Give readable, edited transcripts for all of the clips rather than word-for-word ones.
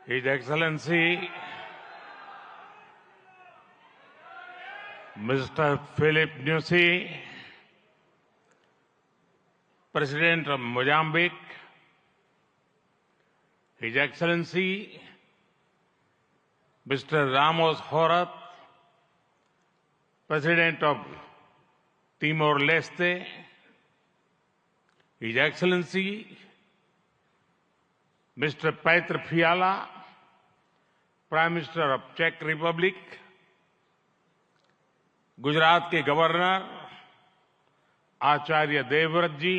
His Excellency Mr. Philip Nyusi, President of Mozambique, His Excellency Mr. Ramos Horat, President of Timor-Leste, His Excellency Mr. Petr Fiala, Prime Minister of Czech Republic, Gujarat के governor Acharya Devvrat जी,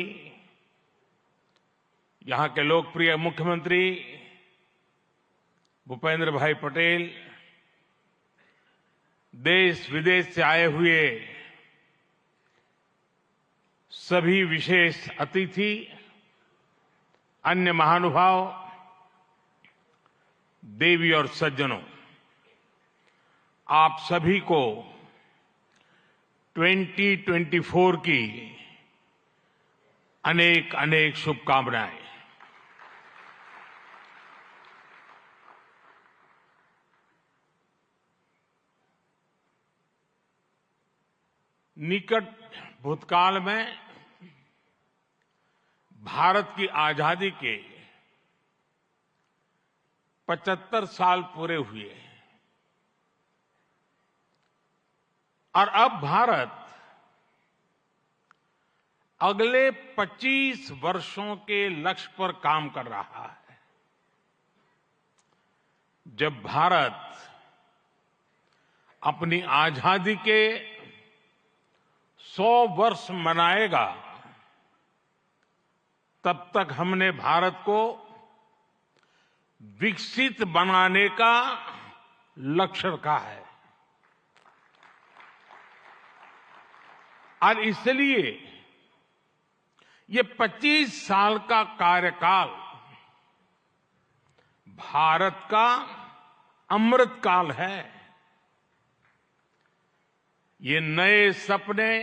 यहां के लोकप्रिय मुख्यमंत्री भूपेंद्र भाई पटेल, देश विदेश से आए हुए सभी विशेष अतिथि, अन्य महानुभाव, देवी और सज्जनों, आप सभी को 2024 की अनेक अनेक शुभकामनाएं। निकट भूतकाल में भारत की आजादी के 75 साल पूरे हुए और अब भारत अगले 25 वर्षों के लक्ष्य पर काम कर रहा है। जब भारत अपनी आजादी के 100 वर्ष मनाएगा, तब तक हमने भारत को विकसित बनाने का लक्ष्य रखा है और इसलिए ये 25 साल का कार्यकाल भारत का अमृतकाल है। ये नए सपने,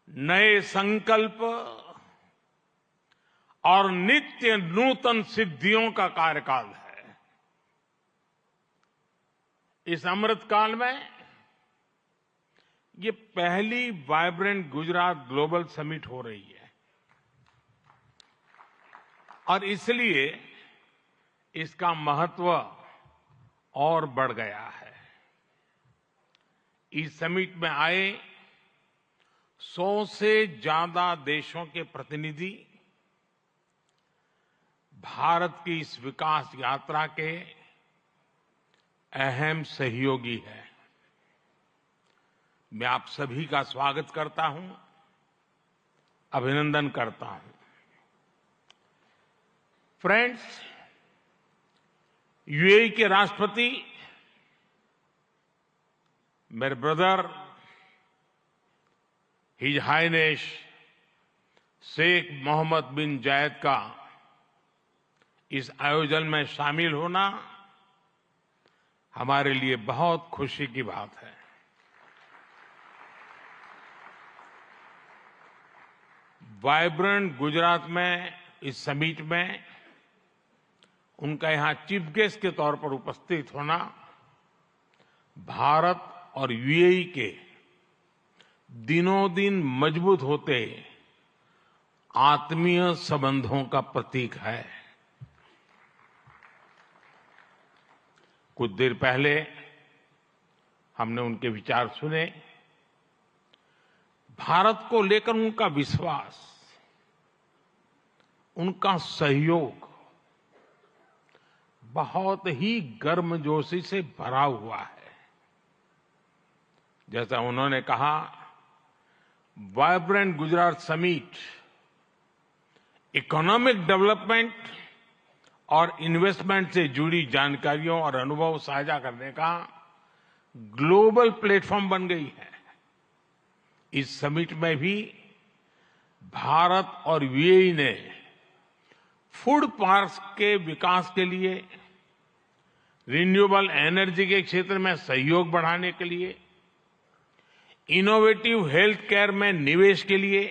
नए संकल्प और नित्य नूतन सिद्धियों का कार्यकाल है। इस अमृतकाल में ये पहली वाइब्रेंट गुजरात ग्लोबल समिट हो रही है और इसलिए इसका महत्व और बढ़ गया है। इस समिट में आए 100 से ज्यादा देशों के प्रतिनिधि भारत की इस विकास यात्रा के अहम सहयोगी हैं। मैं आप सभी का स्वागत करता हूं, अभिनंदन करता हूं। फ्रेंड्स, यूएई के राष्ट्रपति मेरे brother His Highness Sheikh Mohammed bin Zayed का इस आयोजन में शामिल होना हमारे लिए बहुत खुशी की बात है। वाइब्रेंट गुजरात में इस समिट में उनका यहां चीफ गेस्ट के तौर पर उपस्थित होना भारत और यूएई के दिनों दिन मजबूत होते आत्मीय संबंधों का प्रतीक है। कुछ देर पहले हमने उनके विचार सुने। भारत को लेकर उनका विश्वास, उनका सहयोग बहुत ही गर्मजोशी से भरा हुआ है। जैसा उन्होंने कहा, vibrant Gujarat summit economic development और इन्वेस्टमेंट से जुड़ी जानकारियों और अनुभव साझा करने का ग्लोबल प्लेटफॉर्म बन गई है। इस समिट में भी भारत और यूएई ने फूड पार्क्स के विकास के लिए, रिन्यूएबल एनर्जी के क्षेत्र में सहयोग बढ़ाने के लिए, इनोवेटिव हेल्थ केयर में निवेश के लिए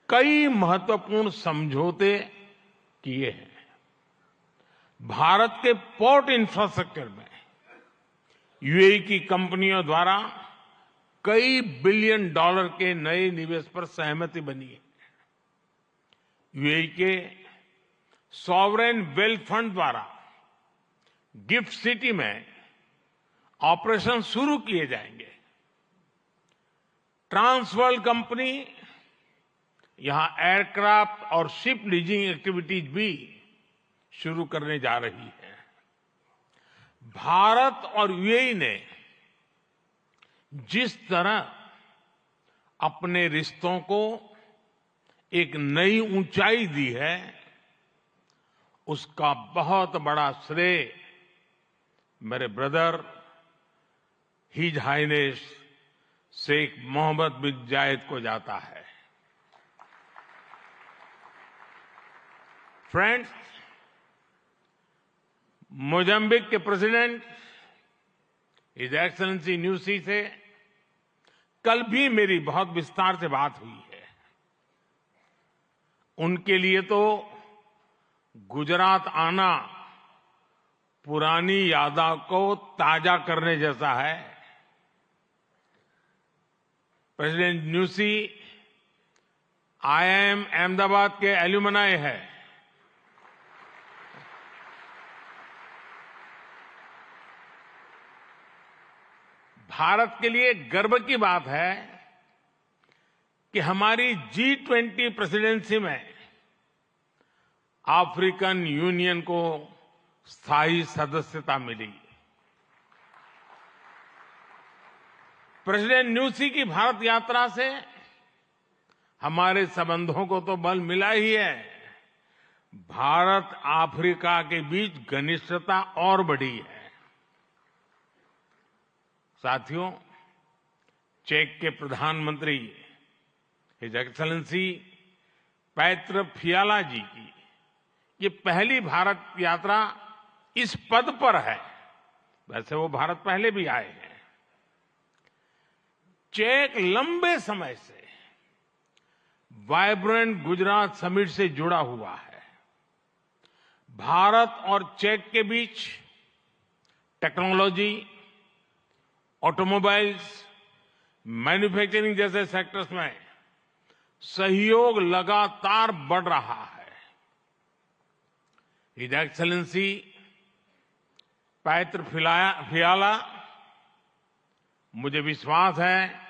कई महत्वपूर्ण समझौते किए हैं। भारत के पोर्ट इंफ्रास्ट्रक्चर में यूएई की कंपनियों द्वारा कई बिलियन डॉलर के नए निवेश पर सहमति बनी है। यूएई के सॉवरेन वेल्थ फंड द्वारा गिफ्ट सिटी में ऑपरेशन शुरू किए जाएंगे। ट्रांसवर्ल्ड कंपनी यहां एयरक्राफ्ट और शिप लीजिंग एक्टिविटीज भी शुरू करने जा रही है। भारत और यूएई ने जिस तरह अपने रिश्तों को एक नई ऊंचाई दी है, उसका बहुत बड़ा श्रेय मेरे brother His Highness Sheikh Mohammed bin Zayed को जाता है। फ्रेंड्स, मोजाम्बिक के प्रेसिडेंट हिज एक्सेलेंसी न्यूसी से कल भी मेरी बहुत विस्तार से बात हुई है। उनके लिए तो गुजरात आना पुरानी यादों को ताजा करने जैसा है। प्रेसिडेंट न्यूसी आईआईएम अहमदाबाद के एल्यूमनाई है। भारत के लिए गर्व की बात है कि हमारी G20 प्रेसिडेंसी में अफ्रीकन यूनियन को स्थायी सदस्यता मिली। प्रेसिडेंट न्यूसी की भारत यात्रा से हमारे संबंधों को तो बल मिला ही है, भारत अफ्रीका के बीच घनिष्ठता और बढ़ी है। साथियों, चेक के प्रधानमंत्री हिज एक्सेलेंसी पैत्र फियाला जी की ये पहली भारत यात्रा इस पद पर है। वैसे वो भारत पहले भी आए हैं। चेक लंबे समय से वाइब्रेंट गुजरात समिट से जुड़ा हुआ है। भारत और चेक के बीच टेक्नोलॉजी, ऑटोमोबाइल्स, मैन्युफैक्चरिंग जैसे सेक्टर्स में सहयोग लगातार बढ़ रहा है। हिज एक्सेलेंसी पैत्र फियाला, मुझे विश्वास है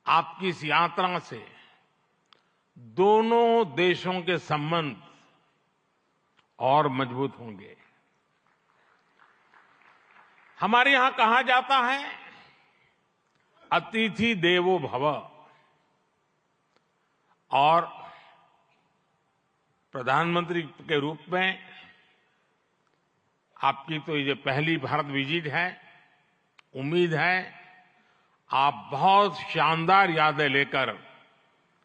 आपकी इस यात्रा से दोनों देशों के संबंध और मजबूत होंगे। हमारे यहां कहा जाता है अतिथि देवो भव, और प्रधानमंत्री के रूप में आपकी तो ये पहली भारत विजिट है। उम्मीद है आप बहुत शानदार यादें लेकर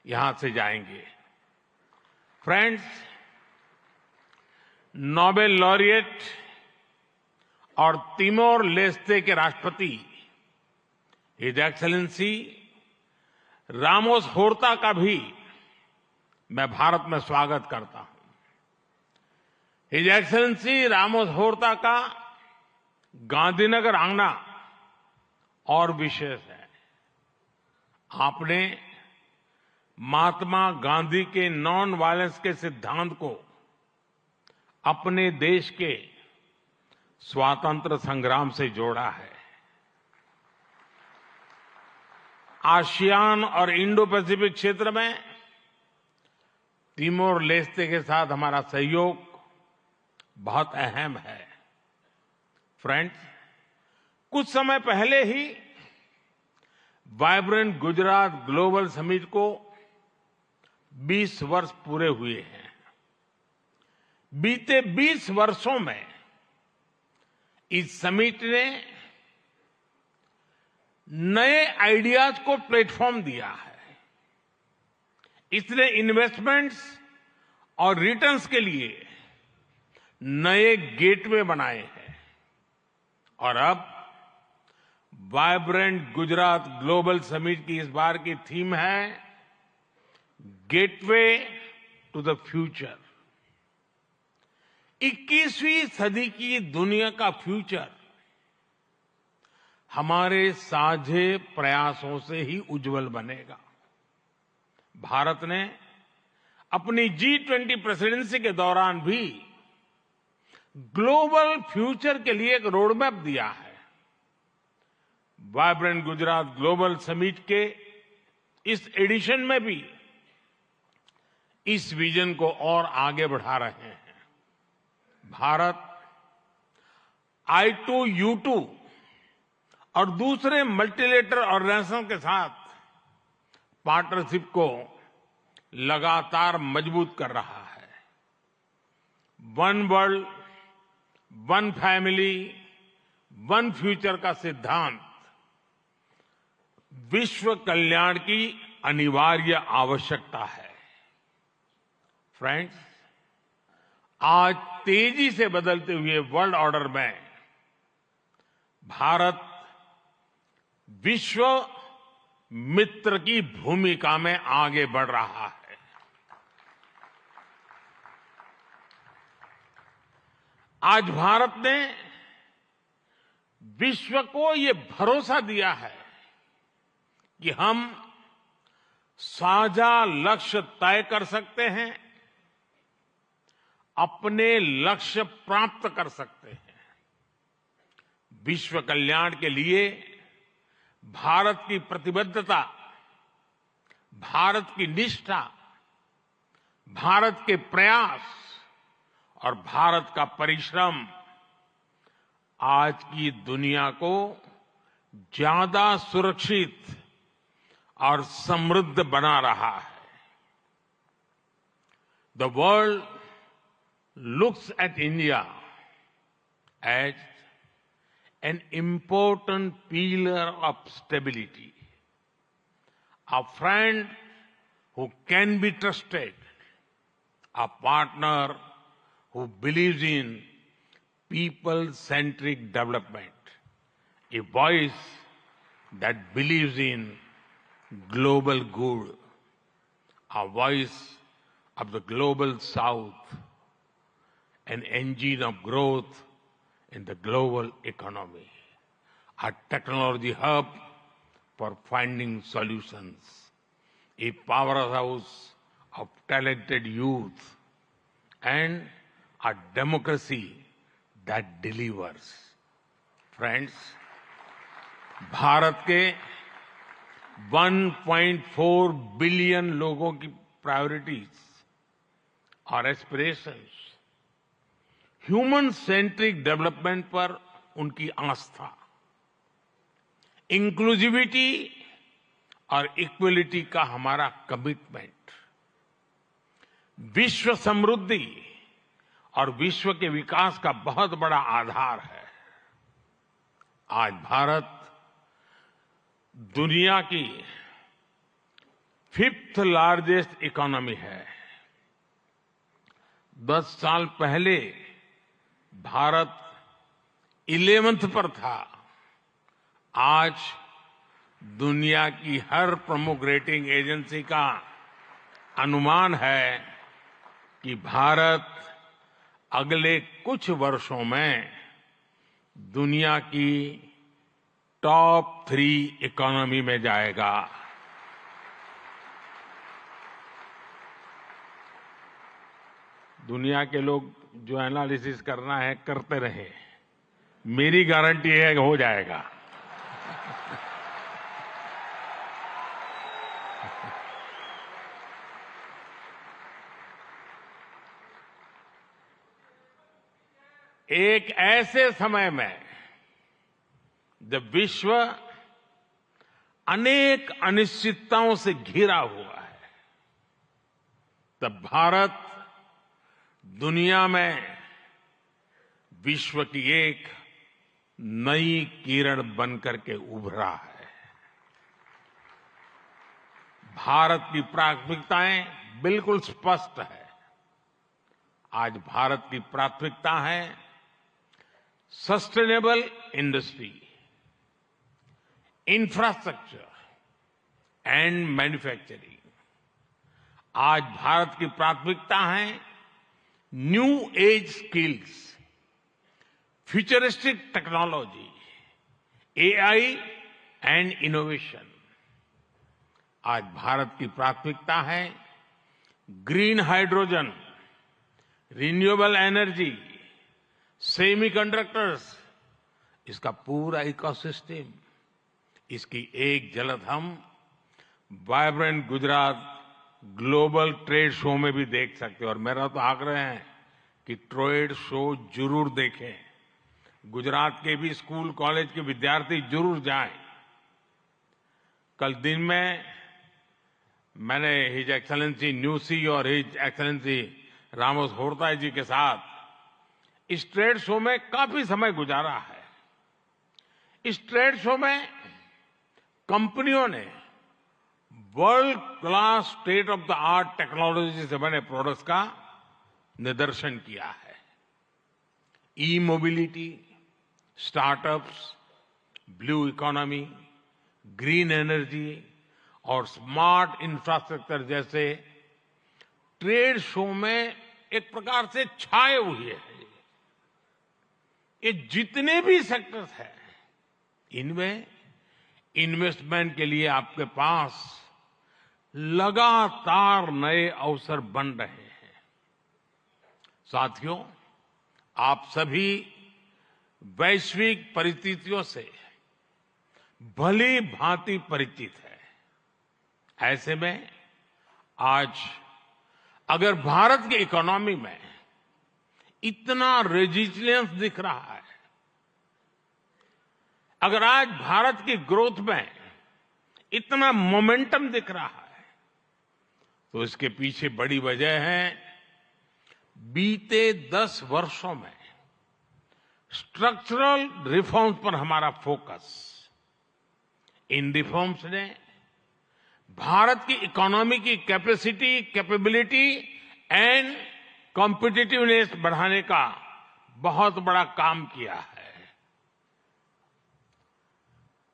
यहां से जाएंगे। फ्रेंड्स, नोबेल लॉरिएट और तिमोर लेस्ते के राष्ट्रपति हिज एक्सेलेंसी रामोस होर्ता का भी मैं भारत में स्वागत करता हूं। हिज एक्सेलेंसी रामोस होर्ता का गांधीनगर आना और विशेष है। आपने महात्मा गांधी के नॉन वायलेंस के सिद्धांत को अपने देश के स्वातंत्र्य संग्राम से जोड़ा है। आसियान और इंडो पैसिफिक क्षेत्र में तिमोर लेस्ते के साथ हमारा सहयोग बहुत अहम है। फ्रेंड्स, कुछ समय पहले ही वाइब्रेंट गुजरात ग्लोबल समिट को 20 वर्ष पूरे हुए हैं। बीते 20 वर्षों में इस समिट ने नए आइडियाज को प्लेटफॉर्म दिया है। इसने इन्वेस्टमेंट्स और रिटर्न्स के लिए नए गेटवे बनाए हैं। और अब वाइब्रेंट गुजरात ग्लोबल समिट की इस बार की थीम है गेटवे टू द फ्यूचर। 21वीं सदी की दुनिया का फ्यूचर हमारे साझे प्रयासों से ही उज्जवल बनेगा। भारत ने अपनी G20 प्रेसिडेंसी के दौरान भी ग्लोबल फ्यूचर के लिए एक रोडमैप दिया है। वाइब्रेंट गुजरात ग्लोबल समिट के इस एडिशन में भी इस विजन को और आगे बढ़ा रहे हैं। भारत I2U2 और दूसरे मल्टीलेटरल ऑर्गेनाइजेशन के साथ पार्टनरशिप को लगातार मजबूत कर रहा है। One world, one family, one future का सिद्धांत विश्व कल्याण की अनिवार्य आवश्यकता है। फ्रेंड्स, आज तेजी से बदलते हुए वर्ल्ड ऑर्डर में भारत विश्व मित्र की भूमिका में आगे बढ़ रहा है। आज भारत ने विश्व को ये भरोसा दिया है कि हम साझा लक्ष्य तय कर सकते हैं, अपने लक्ष्य प्राप्त कर सकते हैं। विश्व कल्याण के लिए भारत की प्रतिबद्धता, भारत की निष्ठा, भारत के प्रयास और भारत का परिश्रम आज की दुनिया को ज्यादा सुरक्षित और समृद्ध बना रहा है। The world looks at India as an important pillar of stability, a friend who can be trusted, a partner who believes in people-centric development, a voice that believes in global good, a voice of the global South, an engine of growth in the global economy, a technology hub for finding solutions, a powerhouse of talented youth, and a democracy that delivers. Friends, Bharat के 1.4 billion लोगों की priorities और aspirations, human centric development पर उनकी आस्था, inclusivity और equality का हमारा commitment, विश्व समृद्धि और विश्व के विकास का बहुत बड़ा आधार है। आज भारत दुनिया की 5th लार्जेस्ट इकोनॉमी है। 10 साल पहले भारत 11th पर था। आज दुनिया की हर प्रमुख रेटिंग एजेंसी का अनुमान है कि भारत अगले कुछ वर्षों में दुनिया की टॉप 3 इकोनॉमी में जाएगा। दुनिया के लोग जो एनालिसिस करना है करते रहे, मेरी गारंटी है कि हो जाएगा। एक ऐसे समय में जब विश्व अनेक अनिश्चितताओं से घिरा हुआ है, तब भारत दुनिया में विश्व की एक नई किरण बनकर के उभरा है। भारत की प्राथमिकताएं बिल्कुल स्पष्ट है। आज भारत की प्राथमिकता है sustainable industry, infrastructure and manufacturing. आज भारत की प्राथमिकता है new age skills, futuristic technology, AI and innovation. आज भारत की प्राथमिकता है green hydrogen, renewable energy, semiconductors, इसका पूरा इकोसिस्टम। इसकी एक झलक हम vibrant Gujarat global trade show में भी देख सकते हैं। और मेरा तो आग्रह है कि ट्रेड शो जरूर देखें। गुजरात के भी स्कूल कॉलेज के विद्यार्थी जरूर जाएं। कल दिन में मैंने हिज एक्सेलेंसी न्यूसी और हिज एक्सेलेंसी रामोस होर्ताई जी के साथ इस ट्रेड शो में काफी समय गुजारा है। इस ट्रेड शो में कंपनियों ने world class state of the art technology से बने प्रोडक्ट्स का निदर्शन किया है। E mobility, startups, blue economy, green energy और स्मार्ट इंफ्रास्ट्रक्चर जैसे ट्रेड शो में एक प्रकार से छाए हुए हैं। ये जितने भी सेक्टर्स हैं, इनमें इन्वेस्टमेंट के लिए आपके पास लगातार नए अवसर बन रहे हैं। साथियों, आप सभी वैश्विक परिस्थितियों से भली भांति परिचित है। ऐसे में आज अगर भारत की इकोनॉमी में इतना रेजिलियंस दिख रहा है, अगर आज भारत की ग्रोथ में इतना मोमेंटम दिख रहा है, तो इसके पीछे बड़ी वजह है बीते 10 वर्षों में स्ट्रक्चरल रिफॉर्म्स पर हमारा फोकस। इन रिफॉर्म्स ने भारत की इकोनॉमी की कैपेसिटी, कैपेबिलिटी एंड कॉम्पिटिटिवनेस बढ़ाने का बहुत बड़ा काम किया है।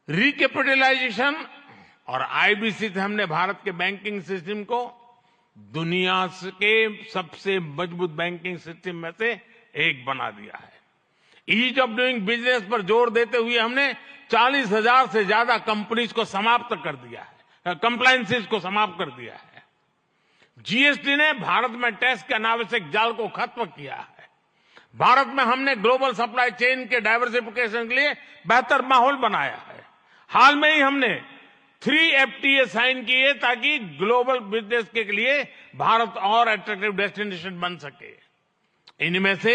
रिकैपिटलाइजेशन और आईबीसी से हमने भारत के बैंकिंग सिस्टम को दुनिया के सबसे मजबूत बैंकिंग सिस्टम में से एक बना दिया है। ईज ऑफ डूइंग बिजनेस पर जोर देते हुए हमने 40,000 से ज्यादा कंपनीज को समाप्त कर दिया है, कंप्लायंसेस को समाप्त कर दिया है। जीएसटी ने भारत में टैक्स के अनावश्यक जाल को खत्म किया है। भारत में हमने ग्लोबल सप्लाई चेन के डाइवर्सिफिकेशन के लिए बेहतर माहौल बनाया है। हाल में ही हमने 3 FTA साइन किए ताकि ग्लोबल बिजनेस के लिए भारत और अट्रैक्टिव डेस्टिनेशन बन सके। इनमें से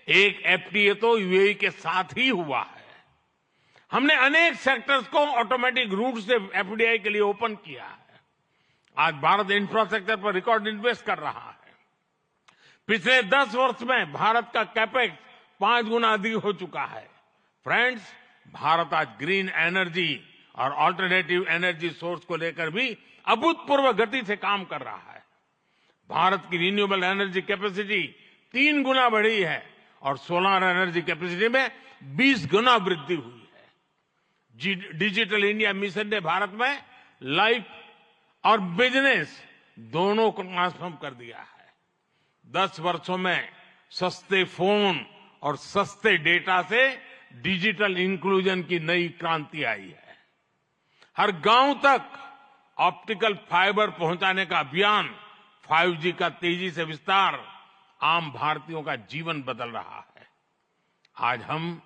एक FTA तो यूएई के साथ ही हुआ है। हमने अनेक सेक्टर्स को ऑटोमेटिक रूट से FDI के लिए ओपन किया है। आज भारत इंफ्रास्ट्रक्चर पर रिकॉर्ड इन्वेस्ट कर रहा है। पिछले 10 वर्ष में भारत का कैपेक्स 5 गुना अधिक हो चुका है। फ्रेंड्स, भारत आज ग्रीन एनर्जी और ऑल्टरनेटिव एनर्जी सोर्स को लेकर भी अभूतपूर्व गति से काम कर रहा है। भारत की रिन्यूएबल एनर्जी कैपेसिटी 3 गुना बढ़ी है और सोलर एनर्जी कैपेसिटी में 20 गुना वृद्धि हुई है। डिजिटल इंडिया मिशन ने भारत में लाइफ और बिजनेस दोनों को ट्रांसफॉर्म कर दिया है। 10 वर्षों में सस्ते फोन और सस्ते डेटा से डिजिटल इंक्लूजन की नई क्रांति आई है। हर गांव तक ऑप्टिकल फाइबर पहुंचाने का अभियान, 5G का तेजी से विस्तार आम भारतीयों का जीवन बदल रहा है। आज हम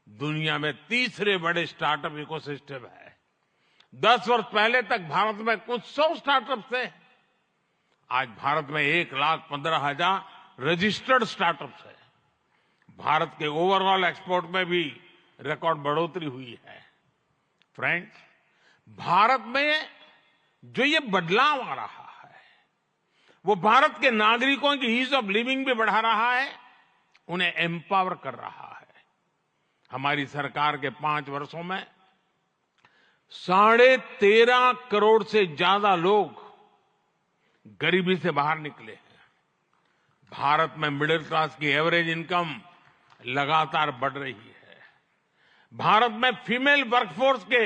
दुनिया में तीसरे बड़े स्टार्टअप इकोसिस्टम है। 10 वर्ष पहले तक भारत में कुछ 100 स्टार्टअप थे। आज भारत में 1,15,000 रजिस्टर्ड स्टार्टअप्स है। भारत के ओवरऑल एक्सपोर्ट में भी रिकॉर्ड बढ़ोतरी हुई है। फ्रेंड्स, भारत में जो ये बदलाव आ रहा है, वो भारत के नागरिकों की ईज ऑफ लिविंग भी बढ़ा रहा है, उन्हें एम्पावर कर रहा है। हमारी सरकार के 5 वर्षों में 13.5 करोड़ से ज्यादा लोग गरीबी से बाहर निकले हैं। भारत में मिडिल क्लास की एवरेज इनकम लगातार बढ़ रही है। भारत में फीमेल वर्कफोर्स के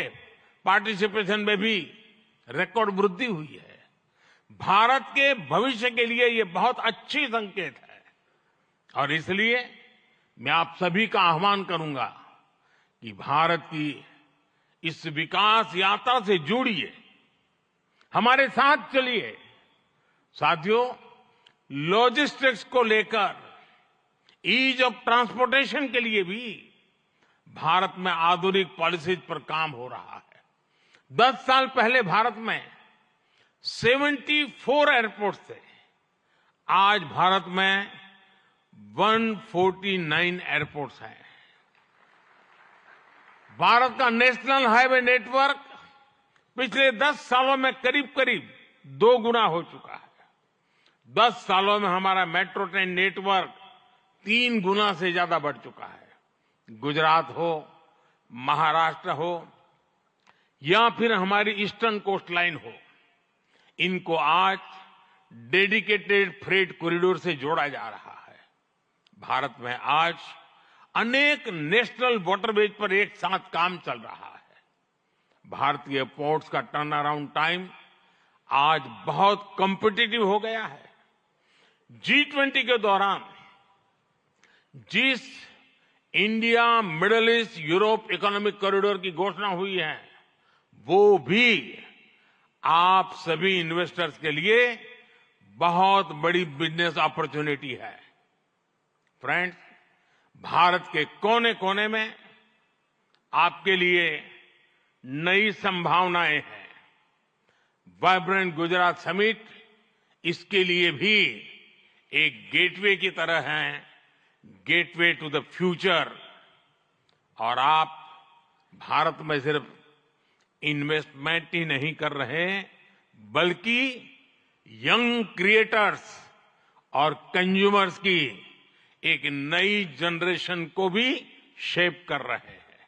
पार्टिसिपेशन में भी रिकॉर्ड वृद्धि हुई है। भारत के भविष्य के लिए ये बहुत अच्छी संकेत है। और इसलिए मैं आप सभी का आह्वान करूंगा कि भारत की इस विकास यात्रा से जुड़िए, हमारे साथ चलिए। साथियों, लॉजिस्टिक्स को लेकर ईज ऑफ ट्रांसपोर्टेशन के लिए भी भारत में आधुनिक पॉलिसीज पर काम हो रहा है। 10 साल पहले भारत में 74 एयरपोर्ट्स थे, आज भारत में 149 एयरपोर्ट्स हैं। भारत का नेशनल हाईवे नेटवर्क पिछले 10 सालों में करीब करीब 2 गुना हो चुका है। 10 सालों में हमारा मेट्रो ट्रेन नेटवर्क 3 गुना से ज्यादा बढ़ चुका है। गुजरात हो, महाराष्ट्र हो या फिर हमारी ईस्टर्न कोस्ट लाइन हो, इनको आज डेडिकेटेड फ्रेट कॉरिडोर से जोड़ा जा रहा है। भारत में आज अनेक नेशनल वाटरवेज पर एक साथ काम चल रहा है। भारतीय पोर्ट्स का टर्न अराउंड टाइम आज बहुत कॉम्पिटिटिव हो गया है। G20 के दौरान जिस India middle east Europe economic corridor की घोषणा हुई है, वो भी आप सभी इन्वेस्टर्स के लिए बहुत बड़ी बिजनेस अपॉर्चुनिटी है। फ्रेंड्स, भारत के कोने कोने में आपके लिए नई संभावनाएं हैं। वाइब्रेंट गुजरात समिट इसके लिए भी एक गेटवे की तरह है, गेटवे टू द फ्यूचर। और आप भारत में सिर्फ इन्वेस्टमेंट ही नहीं कर रहे, बल्कि यंग क्रिएटर्स और कंज्यूमर्स की एक नई जनरेशन को भी शेप कर रहे हैं।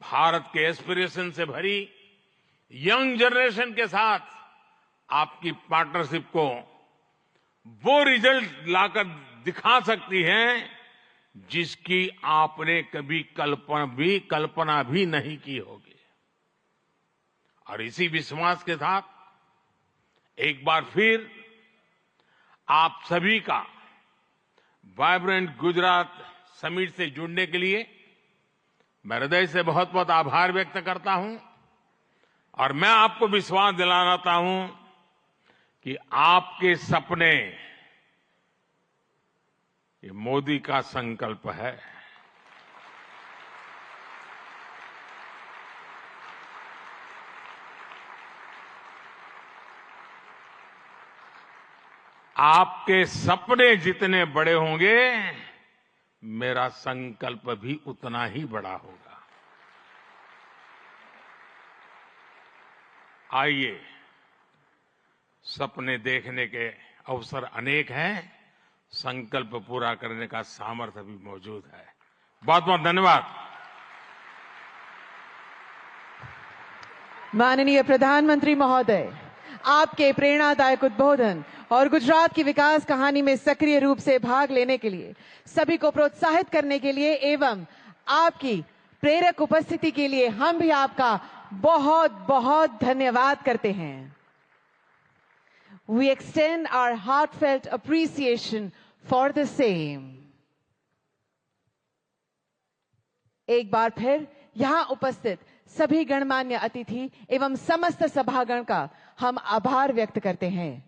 भारत के एस्पिरेशन से भरी यंग जनरेशन के साथ आपकी पार्टनरशिप को वो रिजल्ट लाकर दिखा सकती है जिसकी आपने कभी कल्पना भी नहीं की होगी। और इसी विश्वास के साथ एक बार फिर आप सभी का वाइब्रेंट गुजरात समिट से जुड़ने के लिए मैं हृदय से बहुत बहुत आभार व्यक्त करता हूं। और मैं आपको विश्वास दिलाना चाहता हूं कि आपके सपने ये मोदी का संकल्प है। आपके सपने जितने बड़े होंगे, मेरा संकल्प भी उतना ही बड़ा होगा। आइए, सपने देखने के अवसर अनेक हैं, संकल्प पूरा करने का सामर्थ्य भी मौजूद है। बहुत बहुत धन्यवाद। माननीय प्रधानमंत्री महोदय, आपके प्रेरणादायक उद्बोधन और गुजरात की विकास कहानी में सक्रिय रूप से भाग लेने के लिए, सभी को प्रोत्साहित करने के लिए एवं आपकी प्रेरक उपस्थिति के लिए हम भी आपका बहुत बहुत धन्यवाद करते हैं। We extend our heartfelt appreciation for the same. एक बार फिर यहां उपस्थित सभी गणमान्य अतिथि एवं समस्त सभागण का हम आभार व्यक्त करते हैं।